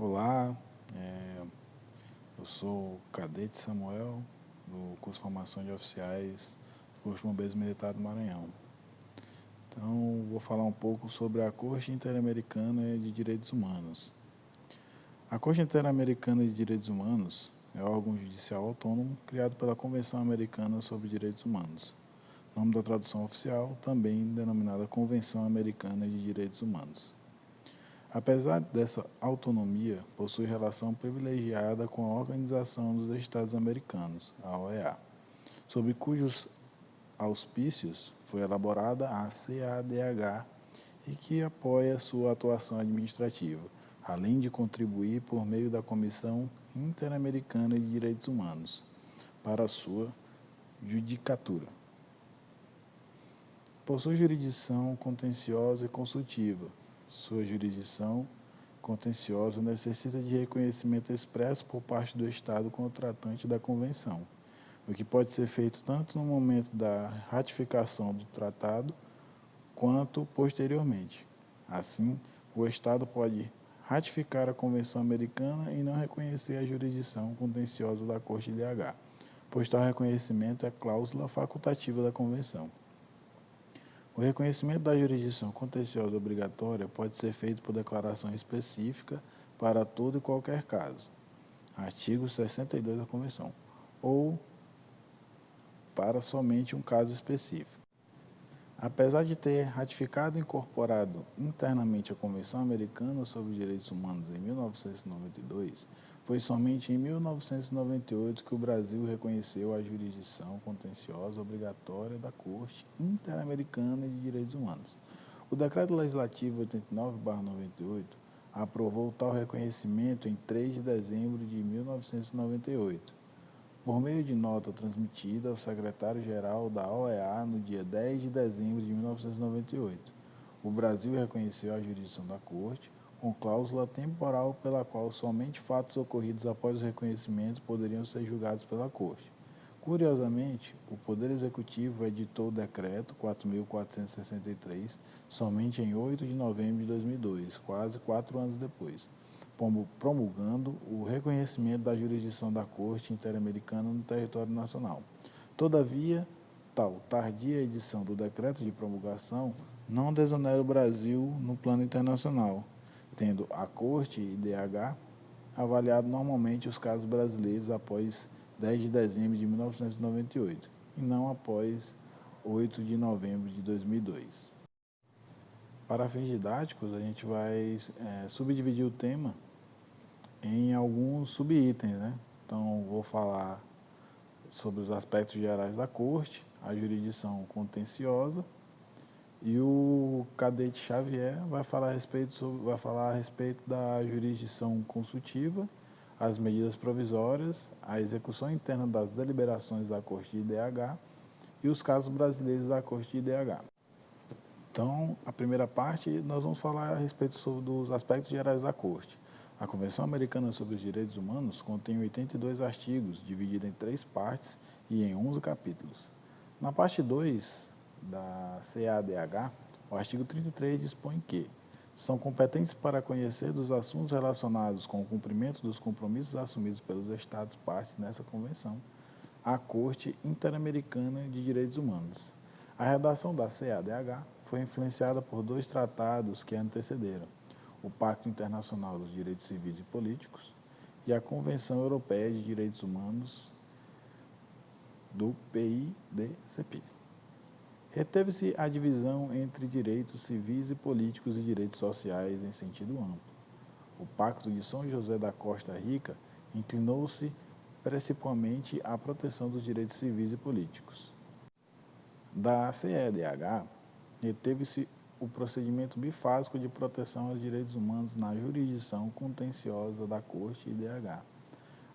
Olá, é, eu sou o Cadete Samuel, do curso de Formação de Oficiais do Corpo de Bombeiros Militar do Maranhão. Então, vou falar um pouco sobre a Corte Interamericana de Direitos Humanos. A Corte Interamericana de Direitos Humanos é um órgão judicial autônomo criado pela Convenção Americana sobre Direitos Humanos. Nome da tradução oficial, também denominada Convenção Americana de Direitos Humanos. Apesar dessa autonomia, possui relação privilegiada com a Organização dos Estados Americanos, a OEA, sob cujos auspícios foi elaborada a CADH e que apoia sua atuação administrativa, além de contribuir por meio da Comissão Interamericana de Direitos Humanos para a sua judicatura. Possui jurisdição contenciosa e consultiva. Sua jurisdição contenciosa necessita de reconhecimento expresso por parte do Estado contratante da Convenção, o que pode ser feito tanto no momento da ratificação do tratado quanto posteriormente. Assim, o Estado pode ratificar a Convenção Americana e não reconhecer a jurisdição contenciosa da Corte IDH, pois tal reconhecimento é cláusula facultativa da Convenção. O reconhecimento da jurisdição contenciosa obrigatória pode ser feito por declaração específica para todo e qualquer caso, artigo 62 da Convenção, ou para somente um caso específico. Apesar de ter ratificado e incorporado internamente a Convenção Americana sobre os Direitos Humanos em 1992, foi somente em 1998 que o Brasil reconheceu a jurisdição contenciosa obrigatória da Corte Interamericana de Direitos Humanos. O Decreto Legislativo 89/98 aprovou tal reconhecimento em 3 de dezembro de 1998. Por meio de nota transmitida ao secretário-geral da OEA no dia 10 de dezembro de 1998, o Brasil reconheceu a jurisdição da Corte, com cláusula temporal pela qual somente fatos ocorridos após o reconhecimento poderiam ser julgados pela Corte. Curiosamente, o Poder Executivo editou o Decreto 4.463 somente em 8 de novembro de 2002, quase 4 anos depois, promulgando o reconhecimento da jurisdição da Corte Interamericana no território nacional. Todavia, tal tardia edição do decreto de promulgação não desonera o Brasil no plano internacional, tendo a Corte IDH avaliado normalmente os casos brasileiros após 10 de dezembro de 1998 e não após 8 de novembro de 2002. Para fins didáticos, a gente vai subdividir o tema em alguns subitens, né? Então, vou falar sobre os aspectos gerais da Corte, a jurisdição contenciosa, e o Cadete Xavier vai falar a respeito da jurisdição consultiva, as medidas provisórias, a execução interna das deliberações da Corte de IDH e os casos brasileiros da Corte de IDH. Então, a primeira parte, nós vamos falar a respeito dos aspectos gerais da Corte. A Convenção Americana sobre os Direitos Humanos contém 82 artigos, divididos em 3 partes e em 11 capítulos. Na parte 2 da CADH, o artigo 33 dispõe que são competentes para conhecer dos assuntos relacionados com o cumprimento dos compromissos assumidos pelos Estados partes nessa Convenção, a Corte Interamericana de Direitos Humanos. A redação da CADH foi influenciada por 2 tratados que a antecederam: o Pacto Internacional dos Direitos Civis e Políticos e a Convenção Europeia de Direitos Humanos do PIDCP. Reteve-se a divisão entre direitos civis e políticos e direitos sociais em sentido amplo. O Pacto de São José da Costa Rica inclinou-se principalmente à proteção dos direitos civis e políticos. Da CEDH, reteve-se o procedimento bifásico de proteção aos direitos humanos na jurisdição contenciosa da Corte IDH.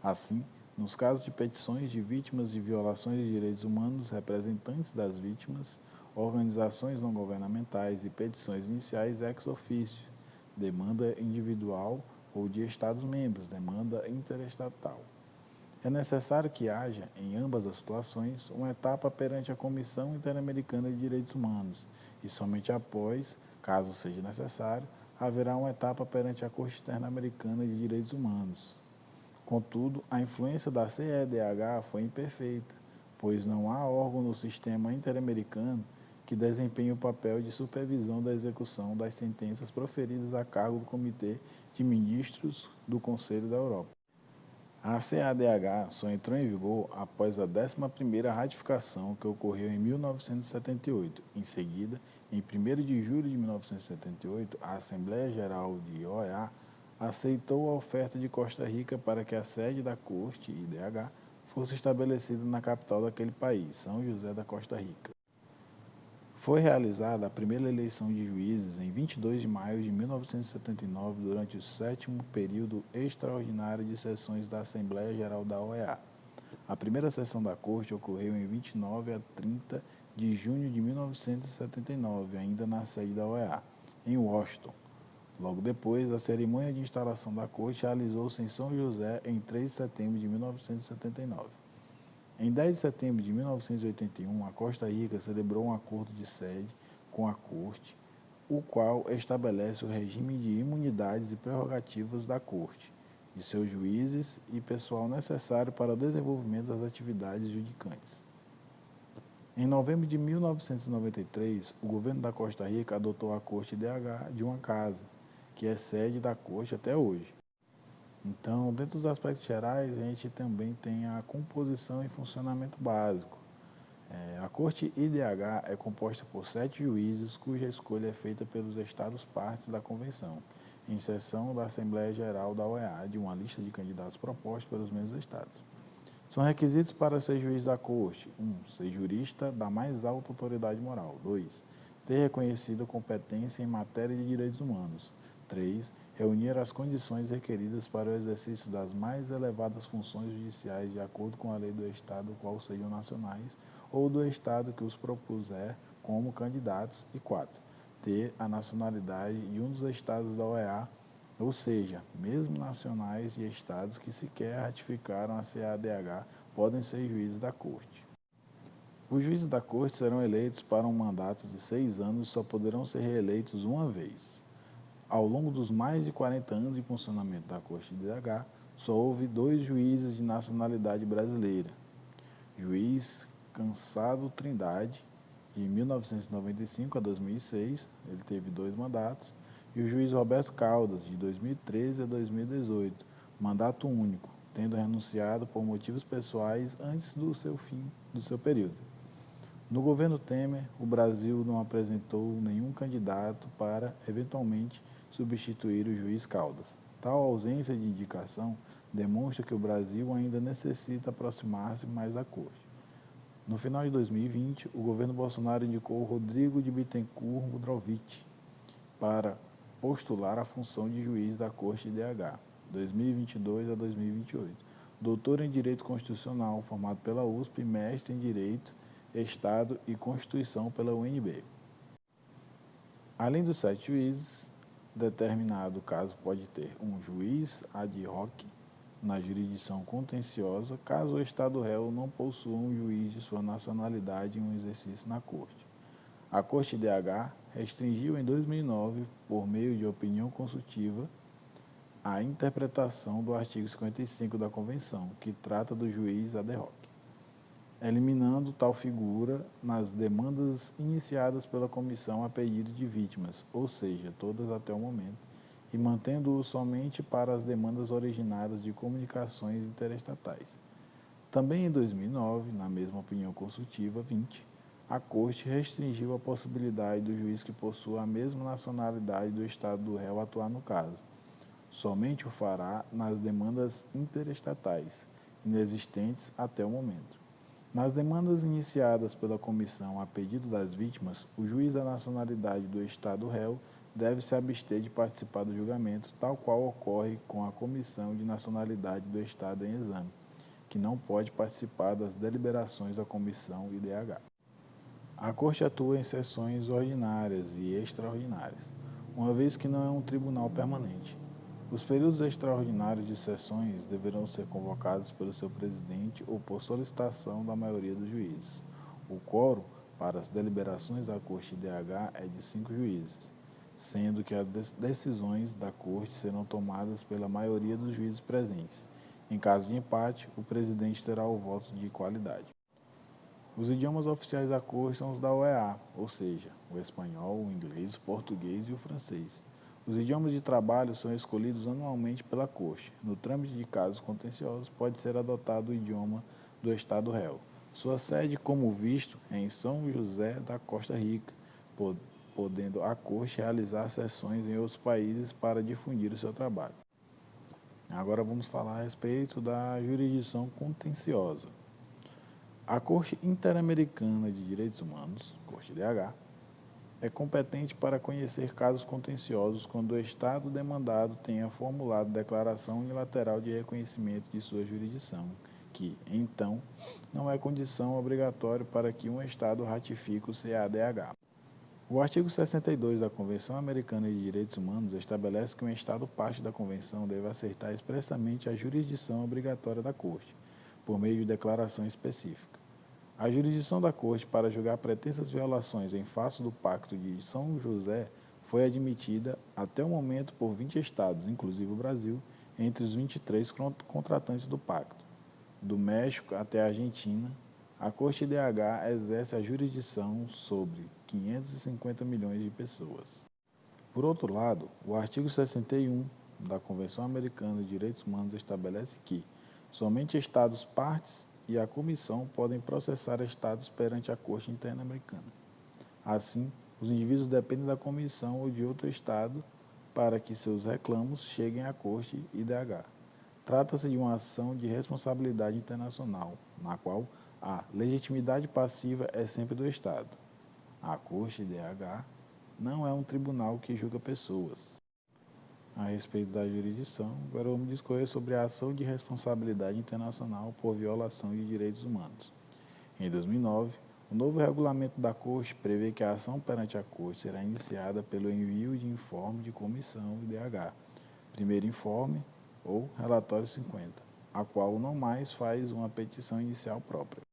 Assim, nos casos de petições de vítimas de violações de direitos humanos, representantes das vítimas, organizações não governamentais e petições iniciais ex officio, demanda individual ou de Estados-membros, demanda interestatal. É necessário que haja, em ambas as situações, uma etapa perante a Comissão Interamericana de Direitos Humanos e somente após, caso seja necessário, haverá uma etapa perante a Corte Interamericana de Direitos Humanos. Contudo, a influência da CEDH foi imperfeita, pois não há órgão no sistema interamericano que desempenhe o papel de supervisão da execução das sentenças proferidas a cargo do Comitê de Ministros do Conselho da Europa. A CADH só entrou em vigor após a 11ª ratificação, que ocorreu em 1978. Em seguida, em 1º de julho de 1978, a Assembleia Geral de OEA aceitou a oferta de Costa Rica para que a sede da Corte, IDH, fosse estabelecida na capital daquele país, São José da Costa Rica. Foi realizada a primeira eleição de juízes em 22 de maio de 1979, durante o 7º período extraordinário de sessões da Assembleia Geral da OEA. A primeira sessão da Corte ocorreu em 29 a 30 de junho de 1979, ainda na sede da OEA, em Washington. Logo depois, a cerimônia de instalação da Corte realizou-se em São José em 3 de setembro de 1979. Em 10 de setembro de 1981, a Costa Rica celebrou um acordo de sede com a Corte, o qual estabelece o regime de imunidades e prerrogativas da Corte, de seus juízes e pessoal necessário para o desenvolvimento das atividades judicantes. Em novembro de 1993, o governo da Costa Rica adotou a Corte IDH de uma casa, que é sede da Corte até hoje. Então, dentro dos aspectos gerais, a gente também tem a composição e funcionamento básico. A Corte IDH é composta por 7 juízes, cuja escolha é feita pelos Estados-partes da Convenção, em sessão da Assembleia Geral da OEA, de uma lista de candidatos propostos pelos mesmos Estados. São requisitos para ser juiz da Corte: 1. Ser jurista da mais alta autoridade moral. 2. Ter reconhecida competência em matéria de direitos humanos. 3. Reunir as condições requeridas para o exercício das mais elevadas funções judiciais de acordo com a lei do Estado, qual sejam nacionais, ou do Estado que os propuser como candidatos. E 4. Ter a nacionalidade de um dos Estados da OEA, ou seja, mesmo nacionais de Estados que sequer ratificaram a CADH podem ser juízes da Corte. Os juízes da Corte serão eleitos para um mandato de 6 anos e só poderão ser reeleitos uma vez. Ao longo dos mais de 40 anos de funcionamento da Corte IDH, só houve 2 juízes de nacionalidade brasileira. Juiz Cansado Trindade, de 1995 a 2006, ele teve 2 mandatos, e o juiz Roberto Caldas, de 2013 a 2018, mandato único, tendo renunciado por motivos pessoais antes do seu fim do seu período. No governo Temer, o Brasil não apresentou nenhum candidato para, eventualmente, substituir o juiz Caldas. Tal ausência de indicação demonstra que o Brasil ainda necessita aproximar-se mais da Corte. No final de 2020, o governo Bolsonaro indicou Rodrigo de Bittencourt Mudrovich para postular a função de juiz da Corte IDH, 2022 a 2028. Doutor em Direito Constitucional, formado pela USP, mestre em Direito, Estado e Constituição pela UNB. Além dos 7 juízes, determinado caso pode ter um juiz ad hoc na jurisdição contenciosa, caso o Estado réu não possua um juiz de sua nacionalidade em um exercício na Corte. A Corte IDH restringiu em 2009, por meio de opinião consultiva, a interpretação do artigo 55 da Convenção, que trata do juiz ad hoc, eliminando tal figura nas demandas iniciadas pela comissão a pedido de vítimas, ou seja, todas até o momento, e mantendo-o somente para as demandas originadas de comunicações interestatais. Também em 2009, na mesma opinião consultiva 20, a Corte restringiu a possibilidade do juiz que possua a mesma nacionalidade do Estado do réu atuar no caso. Somente o fará nas demandas interestatais, inexistentes até o momento. Nas demandas iniciadas pela comissão a pedido das vítimas, o juiz da nacionalidade do Estado réu deve se abster de participar do julgamento, tal qual ocorre com a comissão de nacionalidade do Estado em exame, que não pode participar das deliberações da comissão IDH. A Corte atua em sessões ordinárias e extraordinárias, uma vez que não é um tribunal permanente. Os períodos extraordinários de sessões deverão ser convocados pelo seu presidente ou por solicitação da maioria dos juízes. O quórum para as deliberações da Corte IDH é de 5 juízes. sendo que as decisões da Corte serão tomadas pela maioria dos juízes presentes. Em caso de empate, o presidente terá o voto de qualidade. Os idiomas oficiais da Corte são os da OEA, ou seja, o espanhol, o inglês, o português e o francês. Os idiomas de trabalho são escolhidos anualmente pela Corte. No trâmite de casos contenciosos, pode ser adotado o idioma do Estado réu. Sua sede, como visto, é em São José da Costa Rica, podendo a Corte realizar sessões em outros países para difundir o seu trabalho. Agora vamos falar a respeito da jurisdição contenciosa. A Corte Interamericana de Direitos Humanos, Corte DH, é competente para conhecer casos contenciosos quando o Estado demandado tenha formulado declaração unilateral de reconhecimento de sua jurisdição, que, então, não é condição obrigatória para que um Estado ratifique o CADH. O artigo 62 da Convenção Americana de Direitos Humanos estabelece que um Estado parte da Convenção deve aceitar expressamente a jurisdição obrigatória da Corte, por meio de declaração específica. A jurisdição da Corte para julgar pretensas violações em face do Pacto de São José foi admitida até o momento por 20 estados, inclusive o Brasil, entre os 23 contratantes do Pacto. Do México até a Argentina, a Corte DH exerce a jurisdição sobre 550 milhões de pessoas. Por outro lado, o artigo 61 da Convenção Americana de Direitos Humanos estabelece que somente estados partes e a Comissão podem processar estados perante a Corte Interamericana. Assim, os indivíduos dependem da Comissão ou de outro estado para que seus reclamos cheguem à Corte IDH. Trata-se de uma ação de responsabilidade internacional, na qual a legitimidade passiva é sempre do Estado. A Corte IDH não é um tribunal que julga pessoas. A respeito da jurisdição, agora vamos discorrer sobre a ação de responsabilidade internacional por violação de direitos humanos. Em 2009, o novo regulamento da Corte prevê que a ação perante a Corte será iniciada pelo envio de informe de comissão IDH, primeiro informe ou relatório 50, a qual não mais faz uma petição inicial própria.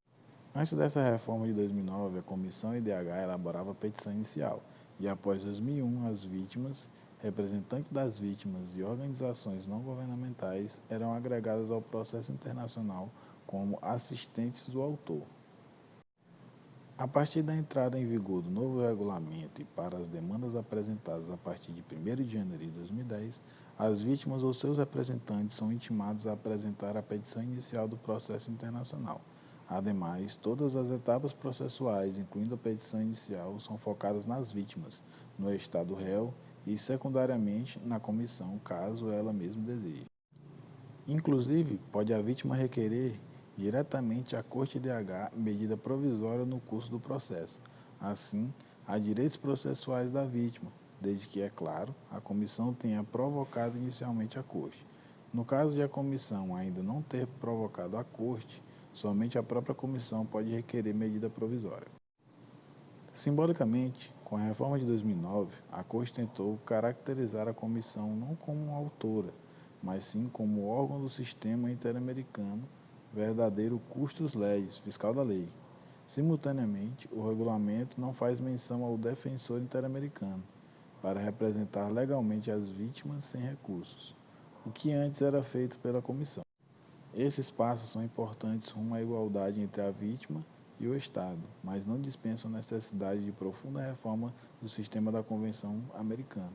Antes dessa reforma de 2009, a comissão IDH elaborava a petição inicial e, após 2001, as vítimas, representantes das vítimas e organizações não governamentais eram agregadas ao processo internacional como assistentes do autor. A partir da entrada em vigor do novo regulamento e para as demandas apresentadas a partir de 1º de janeiro de 2010, as vítimas ou seus representantes são intimados a apresentar a petição inicial do processo internacional. Ademais, todas as etapas processuais, incluindo a petição inicial, são focadas nas vítimas, no Estado réu e, secundariamente, na comissão, caso ela mesma deseje. Inclusive, pode a vítima requerer diretamente à Corte IDH medida provisória no curso do processo. Assim, há direitos processuais da vítima, desde que, é claro, a comissão tenha provocado inicialmente a Corte. No caso de a comissão ainda não ter provocado a Corte, somente a própria comissão pode requerer medida provisória. Simbolicamente, com a reforma de 2009, a Corte tentou caracterizar a comissão não como uma autora, mas sim como órgão do sistema interamericano, verdadeiro custos legis, fiscal da lei. Simultaneamente, o regulamento não faz menção ao defensor interamericano, para representar legalmente as vítimas sem recursos, o que antes era feito pela comissão. Esses passos são importantes rumo à igualdade entre a vítima e o Estado, mas não dispensam a necessidade de profunda reforma do sistema da Convenção Americana.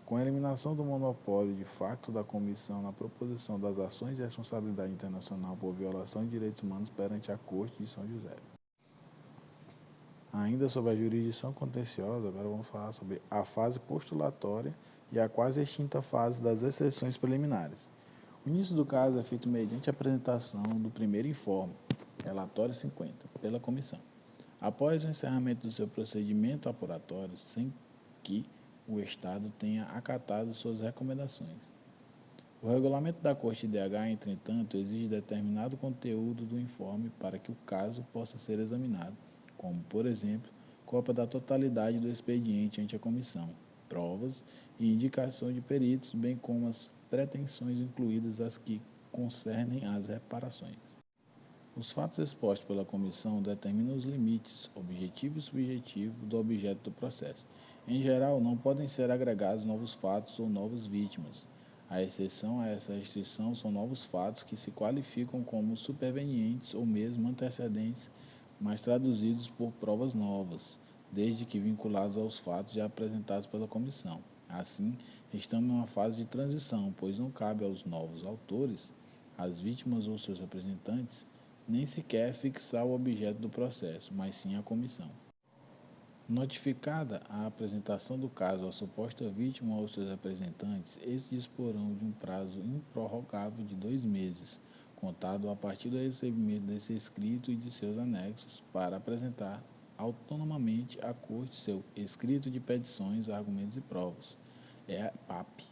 Com a eliminação do monopólio de facto da Comissão na proposição das ações de responsabilidade internacional por violação de direitos humanos perante a Corte de São José. Ainda sobre a jurisdição contenciosa, agora vamos falar sobre a fase postulatória e a quase extinta fase das exceções preliminares. O início do caso é feito mediante a apresentação do primeiro informe, relatório 50, pela comissão, após o encerramento do seu procedimento apuratório, sem que o Estado tenha acatado suas recomendações. O regulamento da Corte IDH, entretanto, exige determinado conteúdo do informe para que o caso possa ser examinado, como, por exemplo, cópia da totalidade do expediente ante a comissão, provas e indicação de peritos, bem como as pretensões, incluídas as que concernem às reparações. Os fatos expostos pela comissão determinam os limites objetivo e subjetivo do objeto do processo, Em geral, não podem ser agregados novos fatos ou novas vítimas. A exceção a essa restrição são novos fatos que se qualificam como supervenientes ou mesmo antecedentes, mas traduzidos por provas novas, desde que vinculados aos fatos já apresentados pela comissão. Assim, estamos em uma fase de transição, pois não cabe aos novos autores, às vítimas ou seus representantes, nem sequer fixar o objeto do processo, mas sim a comissão. Notificada a apresentação do caso à suposta vítima ou seus representantes, esses disporão de um prazo improrrogável de 2 meses, contado a partir do recebimento desse escrito e de seus anexos, para apresentar autonomamente à Corte seu escrito de petições, argumentos e provas, PAP,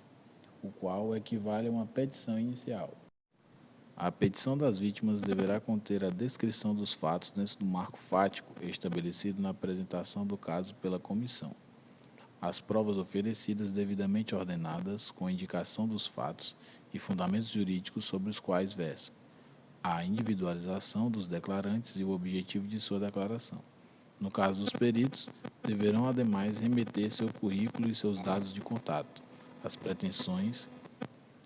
o qual equivale a uma petição inicial. A petição das vítimas deverá conter a descrição dos fatos dentro do marco fático estabelecido na apresentação do caso pela comissão. As provas oferecidas devidamente ordenadas, com indicação dos fatos e fundamentos jurídicos sobre os quais versam, a individualização dos declarantes e o objetivo de sua declaração. No caso dos peritos, deverão ademais remeter seu currículo e seus dados de contato, as pretensões,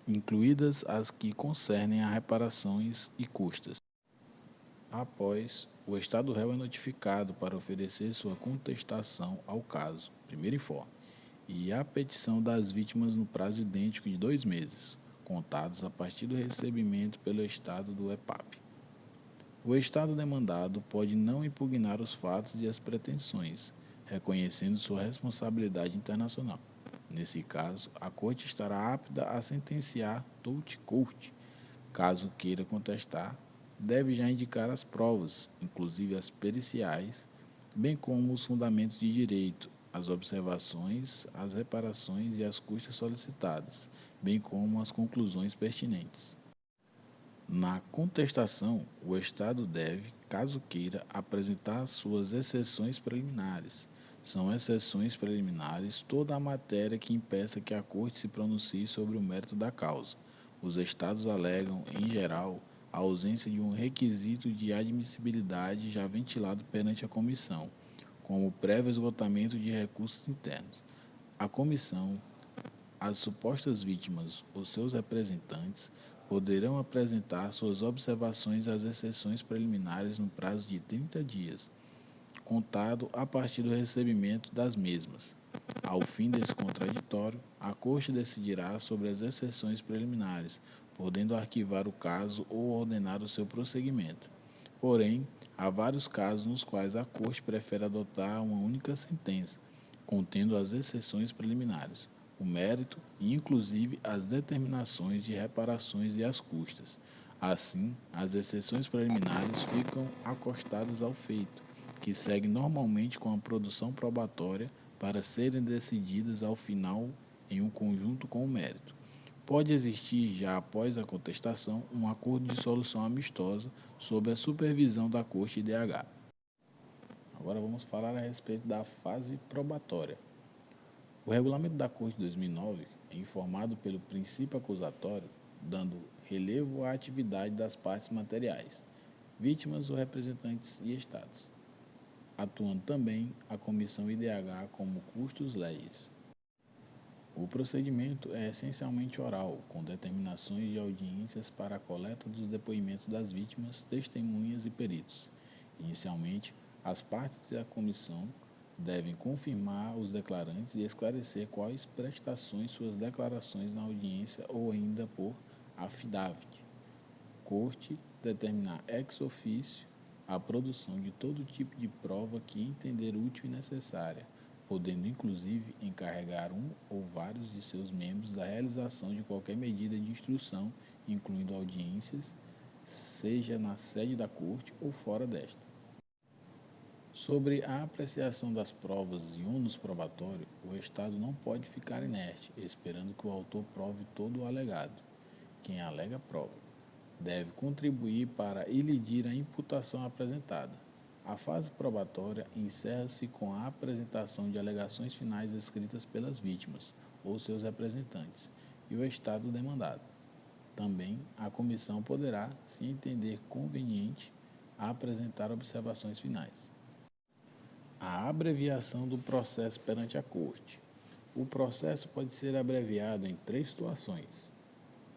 incluídas as que concernem a reparações e custas. Após, o Estado réu é notificado para oferecer sua contestação ao caso, primeiro informe, e a petição das vítimas no prazo idêntico de 2 meses, contados a partir do recebimento pelo Estado do EPAP. O Estado demandado pode não impugnar os fatos e as pretensões, reconhecendo sua responsabilidade internacional. Nesse caso, a Corte estará apta a sentenciar tout court. Caso queira contestar, deve já indicar as provas, inclusive as periciais, bem como os fundamentos de direito, as observações, as reparações e as custas solicitadas, bem como as conclusões pertinentes. Na contestação, o Estado deve, caso queira, apresentar suas exceções preliminares. São exceções preliminares toda a matéria que impeça que a Corte se pronuncie sobre o mérito da causa. Os Estados alegam, em geral, a ausência de um requisito de admissibilidade já ventilado perante a Comissão, como prévio esgotamento de recursos internos. A Comissão, as supostas vítimas ou seus representantes poderão apresentar suas observações às exceções preliminares no prazo de 30 dias, contado a partir do recebimento das mesmas. Ao fim desse contraditório, a Corte decidirá sobre as exceções preliminares, podendo arquivar o caso ou ordenar o seu prosseguimento. Porém, há vários casos nos quais a Corte prefere adotar uma única sentença, contendo as exceções preliminares, o mérito e, inclusive, as determinações de reparações e as custas. Assim, as exceções preliminares ficam acostadas ao feito, que segue normalmente com a produção probatória para serem decididas ao final em um conjunto com o mérito. Pode existir, já após a contestação, um acordo de solução amistosa sob a supervisão da Corte IDH. Agora vamos falar a respeito da fase probatória. O regulamento da Corte de 2009 é informado pelo princípio acusatório, dando relevo à atividade das partes materiais, vítimas ou representantes e estados, atuando também a Comissão IDH como custos leis. O procedimento é essencialmente oral, com determinações de audiências para a coleta dos depoimentos das vítimas, testemunhas e peritos. Inicialmente, as partes da comissão devem confirmar os declarantes e esclarecer quais prestações suas declarações na audiência ou ainda por affidavit. Corte determinar ex officio a produção de todo tipo de prova que entender útil e necessária, podendo inclusive encarregar um ou vários de seus membros da realização de qualquer medida de instrução, incluindo audiências, seja na sede da Corte ou fora desta. Sobre a apreciação das provas e ônus probatório, o Estado não pode ficar inerte, esperando que o autor prove todo o alegado. Quem alega, prova. Deve contribuir para ilidir a imputação apresentada. A fase probatória encerra-se com a apresentação de alegações finais escritas pelas vítimas ou seus representantes e o Estado demandado. Também a comissão poderá, se entender conveniente, apresentar observações finais. A abreviação do processo perante a Corte. O processo pode ser abreviado em 3 situações.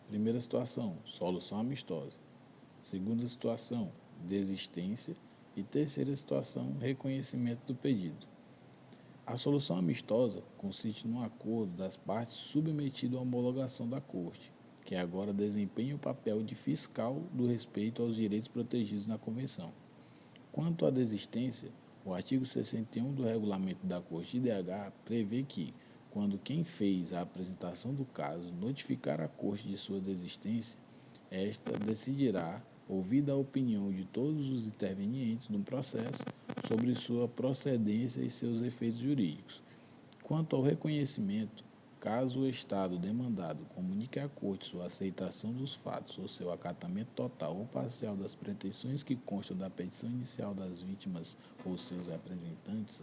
Primeira situação, solução amistosa. Segunda situação, desistência. E terceira situação, reconhecimento do pedido. A solução amistosa consiste num acordo das partes submetido à homologação da Corte, que agora desempenha o papel de fiscal do respeito aos direitos protegidos na Convenção. Quanto à desistência, o artigo 61 do Regulamento da Corte IDH prevê que, quando quem fez a apresentação do caso notificar a Corte de sua desistência, esta decidirá, ouvida a opinião de todos os intervenientes no processo, sobre sua procedência e seus efeitos jurídicos. Quanto ao reconhecimento, caso o Estado demandado comunique à Corte sua aceitação dos fatos ou seu acatamento total ou parcial das pretensões que constam da petição inicial das vítimas ou seus representantes,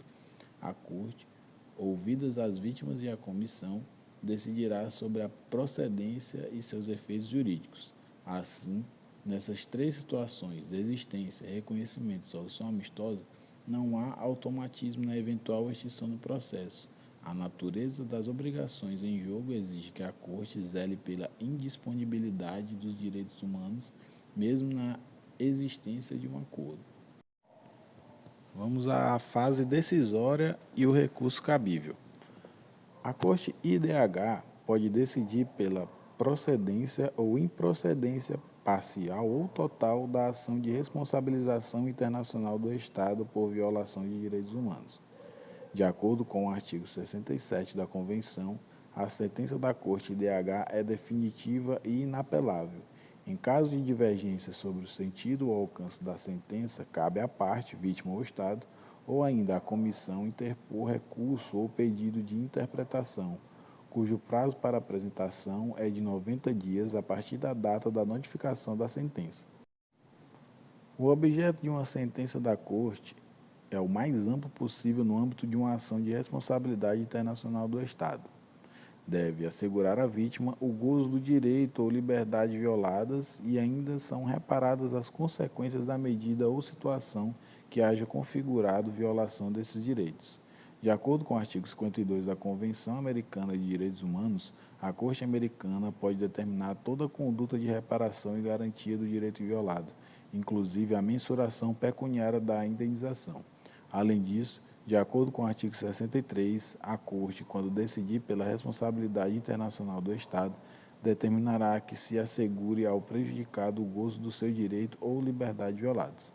a Corte, ouvidas as vítimas e a comissão, decidirá sobre a procedência e seus efeitos jurídicos. Assim, nessas 3 situações, desistência, reconhecimento e solução amistosa, não há automatismo na eventual extinção do processo. A natureza das obrigações em jogo exige que a Corte zele pela indisponibilidade dos direitos humanos, mesmo na existência de um acordo. Vamos à fase decisória e o recurso cabível. A Corte IDH pode decidir pela procedência ou improcedência parcial ou total da ação de responsabilização internacional do Estado por violação de direitos humanos. De acordo com o artigo 67 da Convenção, a sentença da Corte IDH é definitiva e inapelável. Em caso de divergência sobre o sentido ou alcance da sentença, cabe à parte, vítima ou Estado, ou ainda à comissão interpor recurso ou pedido de interpretação, cujo prazo para apresentação é de 90 dias a partir da data da notificação da sentença. O objeto de uma sentença da Corte é o mais amplo possível no âmbito de uma ação de responsabilidade internacional do Estado. Deve assegurar à vítima o gozo do direito ou liberdade violadas e ainda são reparadas as consequências da medida ou situação que haja configurado violação desses direitos. De acordo com o artigo 52 da Convenção Americana de Direitos Humanos, a Corte Americana pode determinar toda conduta de reparação e garantia do direito violado, inclusive a mensuração pecuniária da indenização. Além disso, de acordo com o artigo 63, a Corte, quando decidir pela responsabilidade internacional do Estado, determinará que se assegure ao prejudicado o gozo do seu direito ou liberdade violados.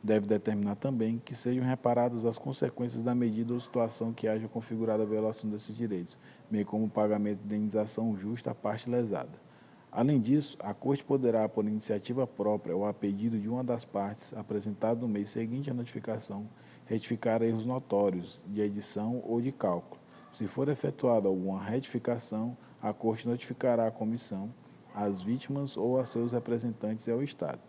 Deve determinar também que sejam reparadas as consequências da medida ou situação que haja configurado a violação desses direitos, bem como o pagamento de indenização justa à parte lesada. Além disso, a Corte poderá, por iniciativa própria ou a pedido de uma das partes, apresentado no mês seguinte à notificação, retificar erros notórios de edição ou de cálculo. Se for efetuada alguma retificação, a Corte notificará a comissão, as vítimas ou a seus representantes e ao Estado.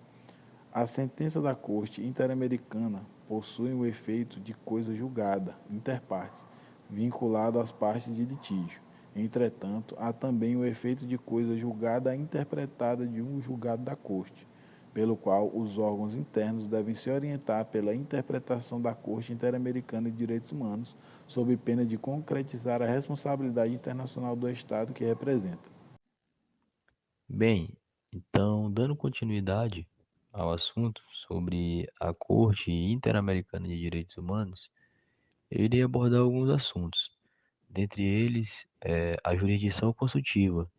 A sentença da Corte Interamericana possui o efeito de coisa julgada, inter partes, vinculado às partes de litígio. Entretanto, há também o efeito de coisa julgada interpretada de um julgado da Corte, pelo qual os órgãos internos devem se orientar pela interpretação da Corte Interamericana de Direitos Humanos, sob pena de concretizar a responsabilidade internacional do Estado que representa. Bem, então, dando continuidade ao assunto sobre a Corte Interamericana de Direitos Humanos, eu irei abordar alguns assuntos, dentre eles a jurisdição consultiva,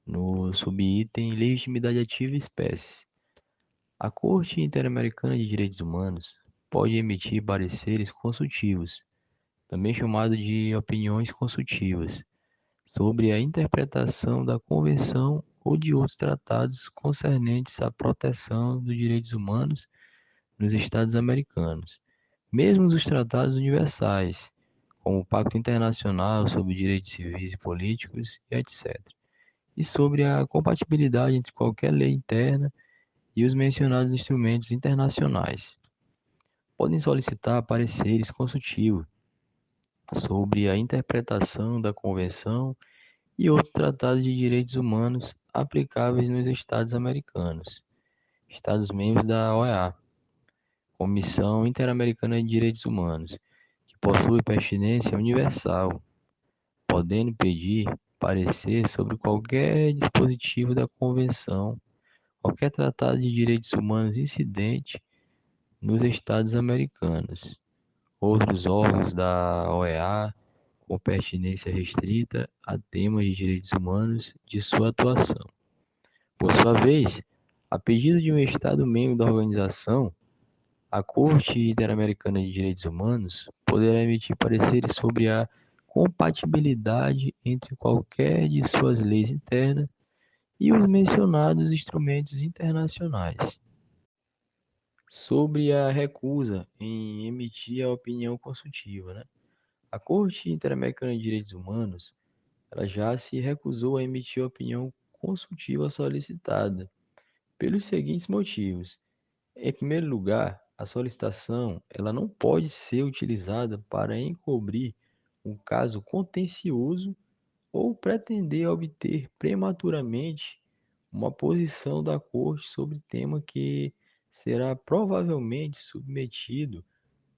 no subitem legitimidade ativa e espécies. A Corte Interamericana de Direitos Humanos pode emitir pareceres consultivos, também chamado de opiniões consultivas, sobre a interpretação da Convenção ou de outros tratados concernentes à proteção dos direitos humanos nos Estados americanos, mesmo os tratados universais, como o Pacto Internacional sobre Direitos Civis e Políticos, e etc., e sobre a compatibilidade entre qualquer lei interna e os mencionados instrumentos internacionais. Podem solicitar pareceres consultivos sobre a interpretação da Convenção e outros tratados de direitos humanos aplicáveis nos Estados americanos, Estados membros da OEA, Comissão Interamericana de Direitos Humanos, que possui pertinência universal, podendo pedir parecer sobre qualquer dispositivo da Convenção, qualquer tratado de direitos humanos incidente nos Estados americanos, outros órgãos da OEA com pertinência restrita a temas de direitos humanos de sua atuação. Por sua vez, a pedido de um Estado membro da organização, a Corte Interamericana de Direitos Humanos poderá emitir pareceres sobre a compatibilidade entre qualquer de suas leis internas e os mencionados instrumentos internacionais. Sobre a recusa em emitir a opinião consultiva, A Corte Interamericana de Direitos Humanos, ela já se recusou a emitir a opinião consultiva solicitada, pelos seguintes motivos. Em primeiro lugar, a solicitação ela não pode ser utilizada para encobrir um caso contencioso ou pretender obter prematuramente uma posição da Corte sobre tema que será provavelmente submetido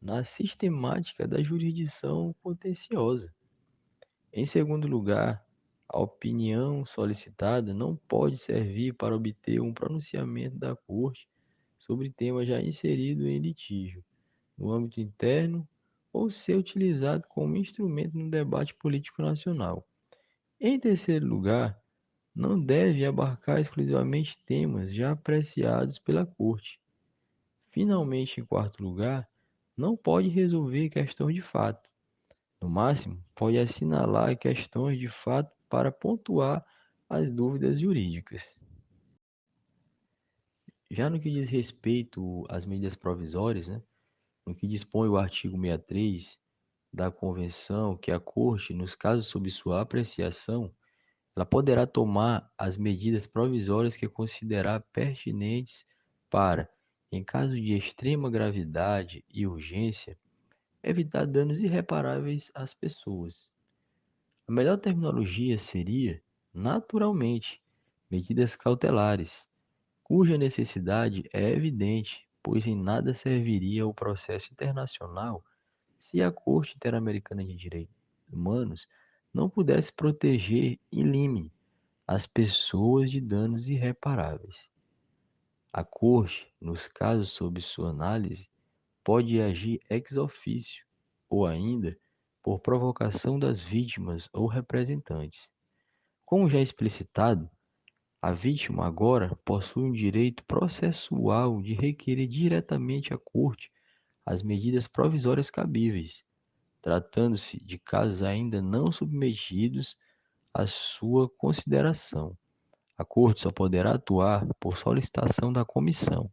na sistemática da jurisdição contenciosa. Em segundo lugar, a opinião solicitada não pode servir para obter um pronunciamento da Corte sobre tema já inserido em litígio, no âmbito interno, ou ser utilizado como instrumento no debate político nacional. Em terceiro lugar, não deve abarcar exclusivamente temas já apreciados pela Corte. Finalmente, em quarto lugar, não pode resolver questões de fato. No máximo, pode assinalar questões de fato para pontuar as dúvidas jurídicas. Já no que diz respeito às medidas provisórias, no que dispõe o artigo 63 da Convenção, que a Corte, nos casos sob sua apreciação, ela poderá tomar as medidas provisórias que considerar pertinentes para, em caso de extrema gravidade e urgência, evitar danos irreparáveis às pessoas. A melhor terminologia seria, naturalmente, medidas cautelares, cuja necessidade é evidente, pois em nada serviria o processo internacional se a Corte Interamericana de Direitos Humanos não pudesse proteger in limine as pessoas de danos irreparáveis. A Corte, nos casos sob sua análise, pode agir ex officio ou ainda por provocação das vítimas ou representantes. Como já explicitado, a vítima agora possui um direito processual de requerer diretamente à Corte as medidas provisórias cabíveis, tratando-se de casos ainda não submetidos à sua consideração. A Corte só poderá atuar por solicitação da Comissão.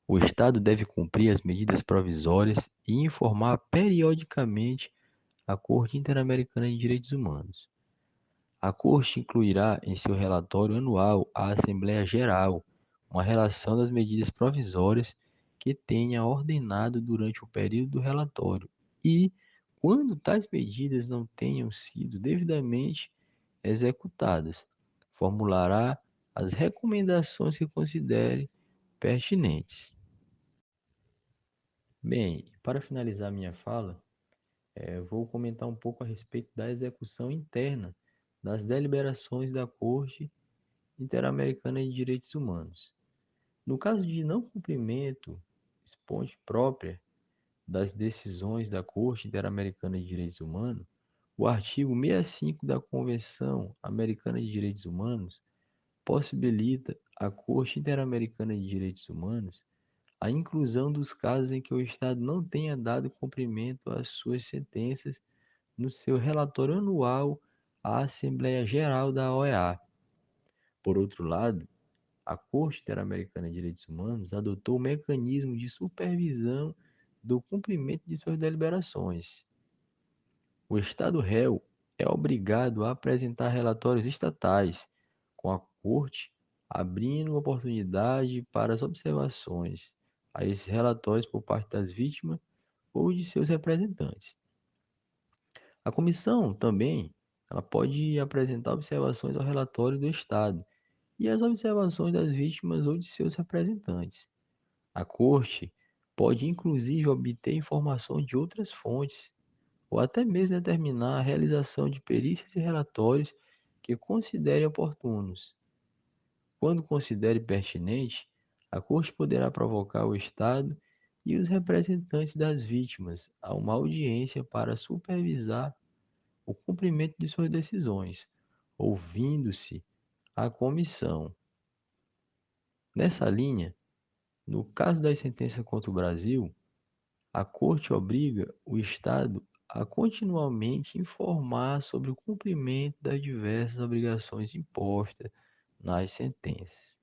O Estado deve cumprir as medidas provisórias e informar periodicamente a Corte Interamericana de Direitos Humanos. A Corte incluirá em seu relatório anual à Assembleia Geral uma relação das medidas provisórias que tenha ordenado durante o período do relatório e, quando tais medidas não tenham sido devidamente executadas, formulará as recomendações que considere pertinentes. Bem, para finalizar minha fala, vou comentar um pouco a respeito da execução interna das deliberações da Corte Interamericana de Direitos Humanos. No caso de não cumprimento esponte própria das decisões da Corte Interamericana de Direitos Humanos, o artigo 65 da Convenção Americana de Direitos Humanos possibilita à Corte Interamericana de Direitos Humanos a inclusão dos casos em que o Estado não tenha dado cumprimento às suas sentenças no seu relatório anual à Assembleia Geral da OEA. Por outro lado, a Corte Interamericana de Direitos Humanos adotou o mecanismo de supervisão do cumprimento de suas deliberações. O Estado réu é obrigado a apresentar relatórios estatais, com a Corte abrindo oportunidade para as observações a esses relatórios por parte das vítimas ou de seus representantes. A comissão também ela pode apresentar observações ao relatório do Estado e às observações das vítimas ou de seus representantes. A Corte pode inclusive obter informação de outras fontes, ou até mesmo determinar a realização de perícias e relatórios que considere oportunos. Quando considere pertinente, a Corte poderá provocar o Estado e os representantes das vítimas a uma audiência para supervisar o cumprimento de suas decisões, ouvindo-se a comissão. Nessa linha, no caso das sentenças contra o Brasil, a Corte obriga o Estado a continuamente informar sobre o cumprimento das diversas obrigações impostas nas sentenças.